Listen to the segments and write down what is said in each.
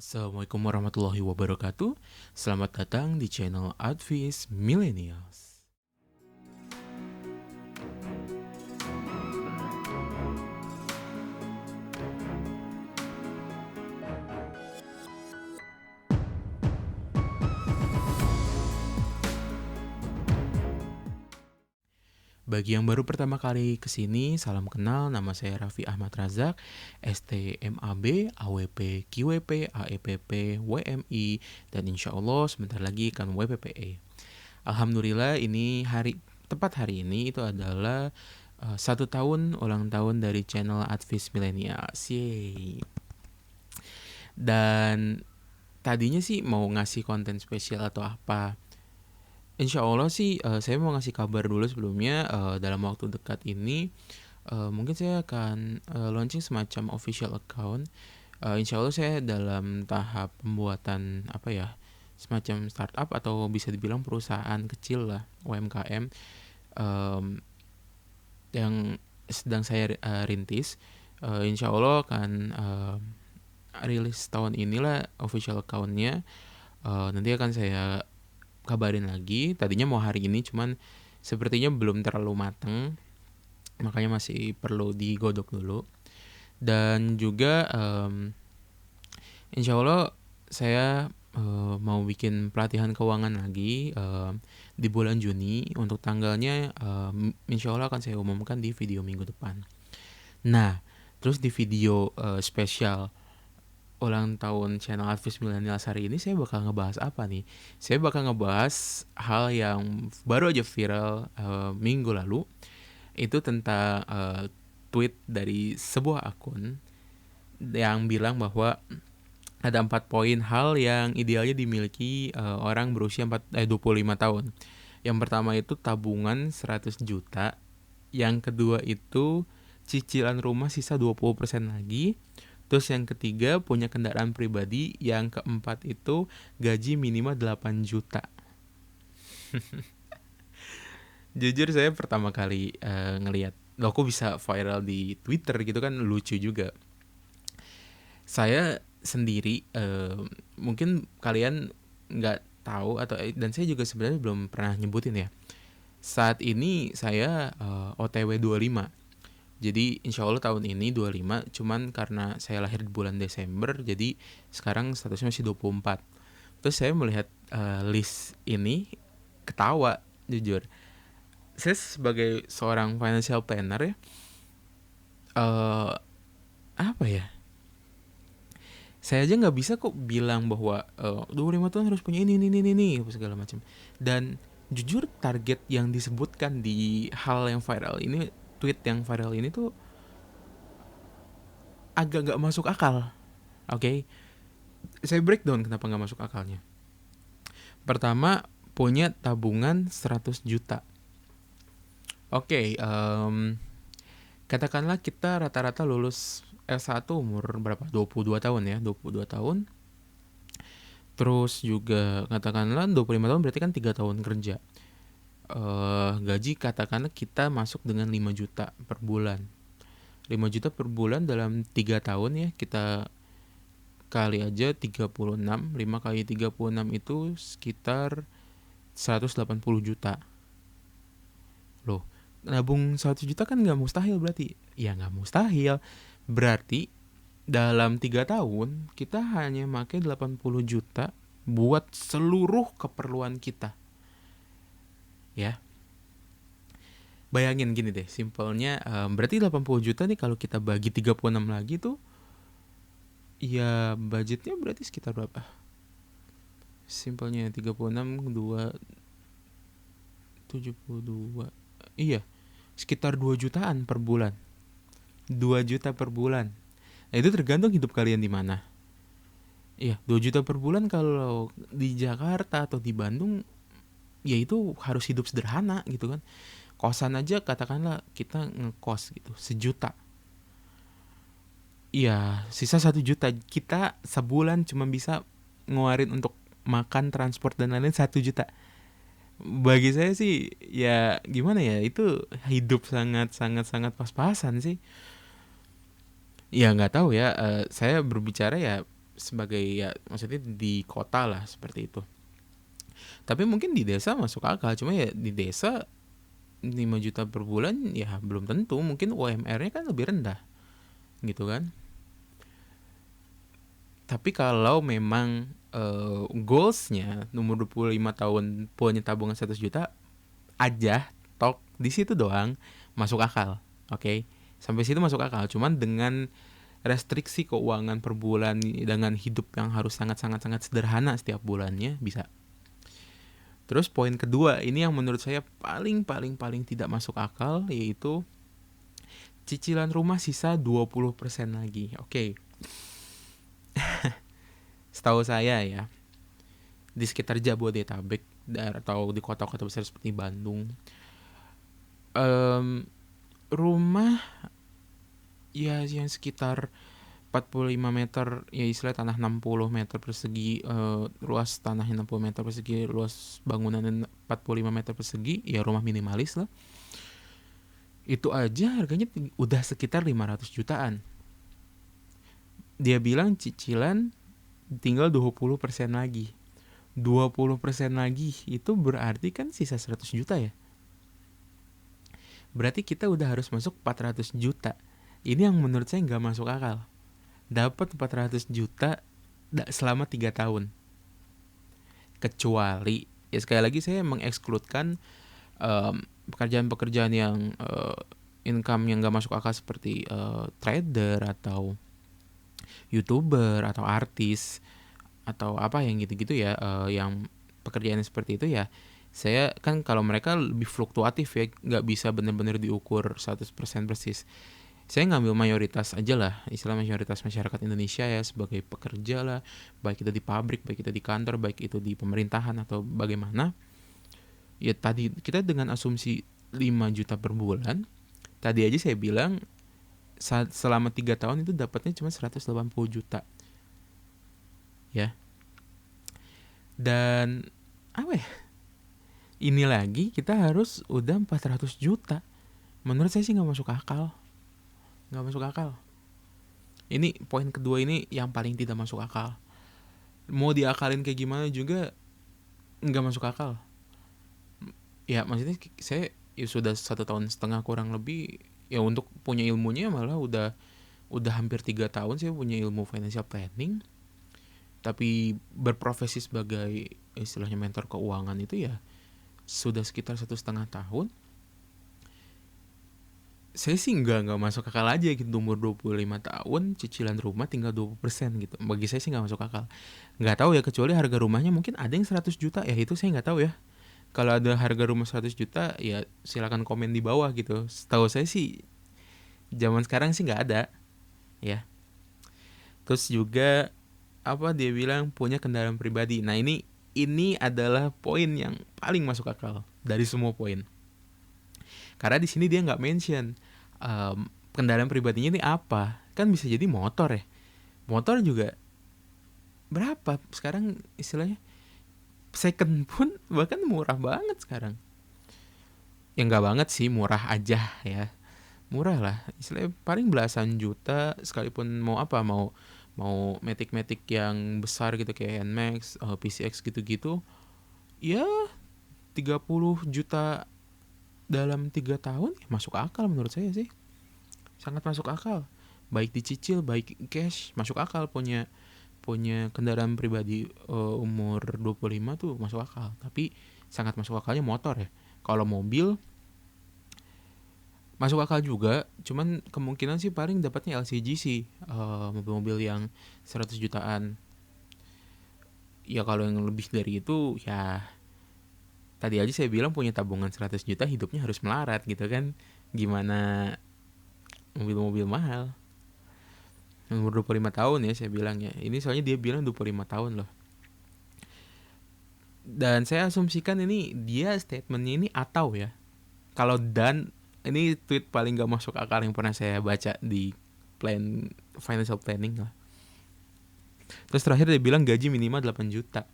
Assalamualaikum warahmatullahi wabarakatuh. Selamat datang di channel Advice Millennials. Bagi yang baru pertama kali kesini, salam kenal, nama saya Raffi Ahmad Razak, STMAB, AWP, QWP, AEPP, WMI, dan insya Allah sebentar lagi akan WPPE. Alhamdulillah tepat hari ini itu adalah 1 tahun ulang tahun dari channel Advice Millennials. Yeay. Dan tadinya sih mau ngasih konten spesial atau apa. Insya Allah sih saya mau ngasih kabar dulu sebelumnya, dalam waktu dekat ini mungkin saya akan launching semacam official account. Insya Allah saya dalam tahap pembuatan semacam startup atau bisa dibilang perusahaan kecil lah, UMKM, yang sedang saya rintis. Insya Allah akan rilis tahun inilah official accountnya. Nanti akan saya kabarin lagi. Tadinya mau hari ini, cuman sepertinya belum terlalu matang, makanya masih perlu digodok dulu. Dan juga insya Allah saya mau bikin pelatihan keuangan lagi di bulan Juni. Untuk tanggalnya insya Allah akan saya umumkan di video minggu depan. Nah, terus di video spesial ulang tahun channel Advice Millennials hari ini saya bakal ngebahas apa nih? Saya bakal ngebahas hal yang baru aja viral minggu lalu. Itu tentang tweet dari sebuah akun yang bilang bahwa ada 4 poin hal yang idealnya dimiliki orang berusia 25 tahun. Yang pertama itu tabungan 100 juta. Yang kedua itu cicilan rumah sisa 20% lagi. Terus yang ketiga punya kendaraan pribadi. Yang keempat itu gaji minimal 8 juta. Jujur saya pertama kali ngelihat, loh kok bisa viral di Twitter gitu kan, lucu juga. Saya sendiri mungkin kalian nggak tahu dan saya juga sebenarnya belum pernah nyebutin ya. Saat ini saya OTW 25. Jadi insya Allah tahun ini 25, cuman karena saya lahir di bulan Desember, jadi sekarang statusnya masih 24. Terus saya melihat list ini, ketawa jujur. Saya sebagai seorang financial planner ya, apa ya, saya aja nggak bisa kok bilang bahwa 25 tahun harus punya ini segala macam. Dan jujur target yang disebutkan di hal yang viral ini, tweet yang viral ini tuh agak nggak masuk akal. Oke, saya breakdown kenapa nggak masuk akalnya. Pertama, punya tabungan 100 juta. Oke, katakanlah kita rata-rata lulus S1 umur berapa? 22 tahun ya, 22 tahun. Terus juga katakanlah 25 tahun berarti kan 3 tahun kerja. Gaji katakanlah kita masuk dengan 5 juta per bulan. 5 juta per bulan dalam 3 tahun ya, kita kali aja 36. 5 kali 36 itu sekitar 180 juta. Loh, nabung 100 juta kan gak mustahil berarti. Ya gak mustahil. Berarti dalam 3 tahun kita hanya pakai 80 juta buat seluruh keperluan kita. Ya. Bayangin gini deh, simpelnya berarti 80 juta nih kalau kita bagi 36 lagi tuh, ya budgetnya berarti sekitar berapa? Simpelnya 36, 2, 72. Iya, sekitar 2 jutaan per bulan. 2 juta per bulan. Nah, itu tergantung hidup kalian di mana. Iya, 2 juta per bulan kalau di Jakarta atau di Bandung, ya itu harus hidup sederhana gitu kan. Kosan aja katakanlah kita ngekos gitu, 1 juta. Iya, sisa 1 juta. Kita sebulan cuma bisa ngeluarin untuk makan, transport, dan lain-lain 1 juta. Bagi saya sih, ya gimana ya, itu hidup sangat pas-pasan sih. Ya nggak tahu ya, saya berbicara ya sebagai ya maksudnya di kota lah seperti itu. Tapi mungkin di desa masuk akal, cuma ya di desa 5 juta per bulan ya belum tentu, mungkin UMR-nya kan lebih rendah gitu kan. Tapi kalau memang goals-nya umur 25 tahun punya tabungan 100 juta aja, tok di situ doang masuk akal. Oke. Sampai situ masuk akal, cuman dengan restriksi keuangan per bulan dengan hidup yang harus sangat-sangat sederhana setiap bulannya bisa. Terus poin kedua, ini yang menurut saya paling tidak masuk akal, yaitu cicilan rumah sisa 20% lagi. Oke. Setahu saya ya, di sekitar Jabodetabek atau di kota-kota besar seperti Bandung, rumah ya yang sekitar 45 meter, ya istilah tanah 60 meter persegi, luas tanahnya 60 meter persegi, luas bangunan 45 meter persegi, ya rumah minimalis lah. Itu aja harganya udah sekitar 500 jutaan. Dia bilang cicilan tinggal 20% lagi. 20% lagi itu berarti kan sisa 100 juta ya. Berarti kita udah harus masuk 400 juta. Ini yang menurut saya nggak masuk akal. Dapat 400 juta selama 3 tahun. Kecuali, ya sekali lagi saya mengekskludkan pekerjaan-pekerjaan yang income yang nggak masuk akal seperti trader atau YouTuber atau artis atau apa yang gitu-gitu ya, yang pekerjaan seperti itu ya. Saya kan kalau mereka lebih fluktuatif ya, nggak bisa benar-benar diukur 100% persis. Saya ngambil mayoritas aja lah, istilah mayoritas masyarakat Indonesia ya, sebagai pekerja lah, baik itu di pabrik, baik itu di kantor, baik itu di pemerintahan atau bagaimana. Ya tadi kita dengan asumsi 5 juta per bulan, tadi aja saya bilang selama 3 tahun itu dapatnya cuma 180 juta. Ya. Dan apa ya? Ini lagi kita harus udah 400 juta. Menurut saya sih nggak masuk akal. Nggak masuk akal. Ini poin kedua ini yang paling tidak masuk akal. Mau diakalin kayak gimana juga nggak masuk akal. Ya maksudnya saya ya sudah 1,5 tahun kurang lebih ya untuk punya ilmunya, malah udah hampir 3 tahun saya punya ilmu financial planning. Tapi berprofesi sebagai istilahnya mentor keuangan itu ya sudah sekitar 1,5 tahun. Saya sih nggak masuk akal aja gitu, umur 25 tahun cicilan rumah tinggal 20% gitu. Bagi saya sih nggak masuk akal. Nggak tahu ya, kecuali harga rumahnya mungkin ada yang 100 juta ya, itu saya nggak tahu ya. Kalau ada harga rumah 100 juta ya silakan komen di bawah gitu. Setahu saya sih zaman sekarang sih nggak ada ya. Terus juga apa dia bilang punya kendaraan pribadi. Nah ini adalah poin yang paling masuk akal dari semua poin. Karena di sini dia nggak mention kendaraan pribadinya ini apa. Kan bisa jadi motor ya. Motor juga berapa sekarang istilahnya, second pun bahkan murah banget sekarang. Ya nggak banget sih, murah aja ya. Murah lah, istilahnya paling belasan juta, sekalipun mau apa, mau Matic yang besar gitu kayak NMAX, PCX gitu-gitu. Ya 30 juta dalam 3 tahun ya masuk akal menurut saya sih. Sangat masuk akal. Baik dicicil, baik cash, masuk akal punya kendaraan pribadi umur 25 tuh masuk akal. Tapi sangat masuk akalnya motor ya. Kalau mobil masuk akal juga, cuman kemungkinan sih paling dapatnya LCG sih, mobil-mobil yang 100 jutaan. Ya kalau yang lebih dari itu ya tadi aja saya bilang punya tabungan 100 juta hidupnya harus melarat gitu kan. Gimana mobil-mobil mahal. Umur 25 tahun ya saya bilang ya. Ini soalnya dia bilang 25 tahun loh. Dan saya asumsikan ini dia statementnya ini atau ya. Kalau dan ini tweet paling gak masuk akal yang pernah saya baca di financial planning lah. Terus terakhir dia bilang gaji minimal 8 juta.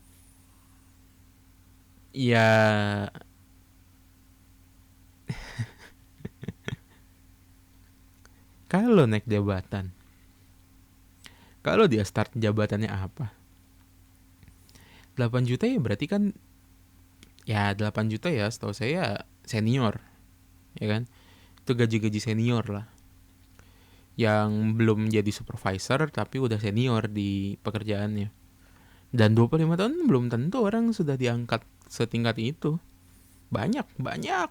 Ya kalau naik jabatan, Kalau dia start jabatannya apa? 8 juta ya berarti kan, ya 8 juta ya setahu saya senior, ya kan? Itu gaji-gaji senior lah. Yang belum jadi supervisor tapi udah senior di pekerjaannya. Dan 25 tahun belum tentu orang sudah diangkat setingkat itu. Banyak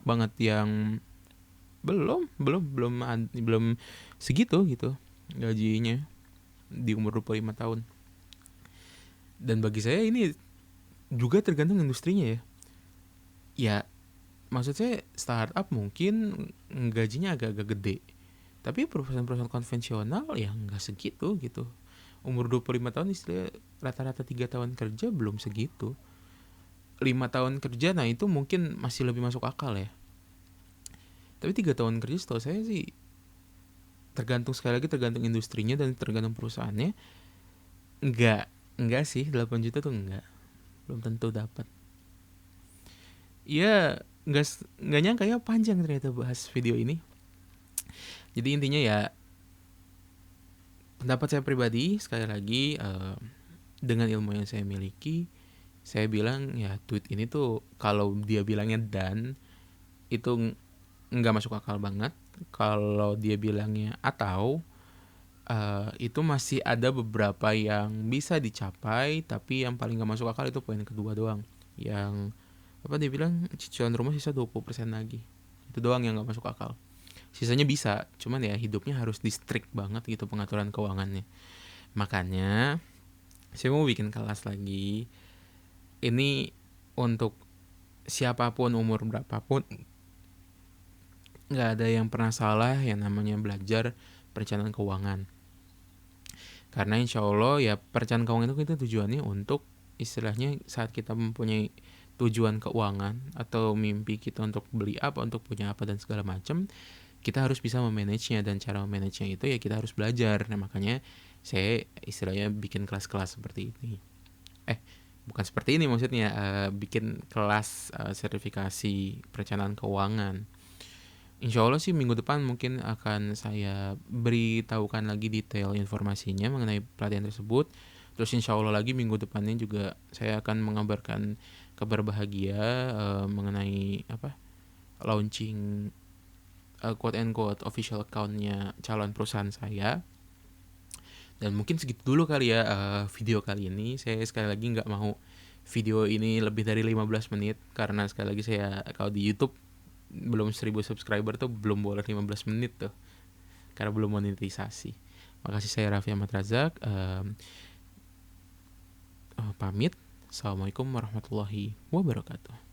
banget yang belum segitu gitu gajinya di umur 25 tahun. Dan bagi saya ini juga tergantung industrinya ya. Ya, maksud saya startup mungkin gajinya agak-agak gede. Tapi perusahaan-perusahaan konvensional ya nggak segitu gitu. Umur 25 tahun istilah rata-rata 3 tahun kerja belum segitu. 5 tahun kerja nah itu mungkin masih lebih masuk akal ya. Tapi 3 tahun kerja setahu saya sih sekali lagi tergantung industrinya dan tergantung perusahaannya. Enggak sih 8 juta tuh enggak. Belum tentu dapat. Ya enggak nyangka ya panjang ternyata bahas video ini. Jadi intinya ya pendapat saya pribadi sekali lagi dengan ilmu yang saya miliki, saya bilang ya tweet ini tuh kalau dia bilangnya dan itu nggak masuk akal banget. Kalau dia bilangnya atau itu masih ada beberapa yang bisa dicapai, tapi yang paling nggak masuk akal itu poin kedua doang. Yang apa dia bilang cicilan rumah sisa 20% lagi. Itu doang yang nggak masuk akal. Sisanya bisa, cuman ya hidupnya harus di-strict banget gitu pengaturan keuangannya. Makanya saya mau bikin kelas lagi. Ini untuk siapapun umur berapapun, nggak ada yang pernah salah yang namanya belajar perencanaan keuangan. Karena insya Allah ya perencanaan keuangan itu tujuannya untuk istilahnya saat kita mempunyai tujuan keuangan atau mimpi kita untuk beli apa, untuk punya apa dan segala macam, kita harus bisa memanagenya, dan cara memanagenya itu ya kita harus belajar. Nah makanya saya istilahnya bikin kelas-kelas seperti ini. Bukan seperti ini maksudnya, bikin kelas sertifikasi perencanaan keuangan. Insya Allah sih minggu depan mungkin akan saya beritahukan lagi detail informasinya mengenai pelatihan tersebut. Terus insya Allah lagi minggu depannya juga saya akan mengabarkan kabar bahagia mengenai launching quote and quote official accountnya calon perusahaan saya. Dan mungkin segitu dulu kali ya video kali ini. Saya sekali lagi nggak mau video ini lebih dari 15 menit karena sekali lagi saya kalau di YouTube belum 1000 subscriber tuh belum boleh 15 menit tuh karena belum monetisasi. Makasih, saya Raffi Ahmad Razak pamit. Assalamualaikum warahmatullahi wabarakatuh.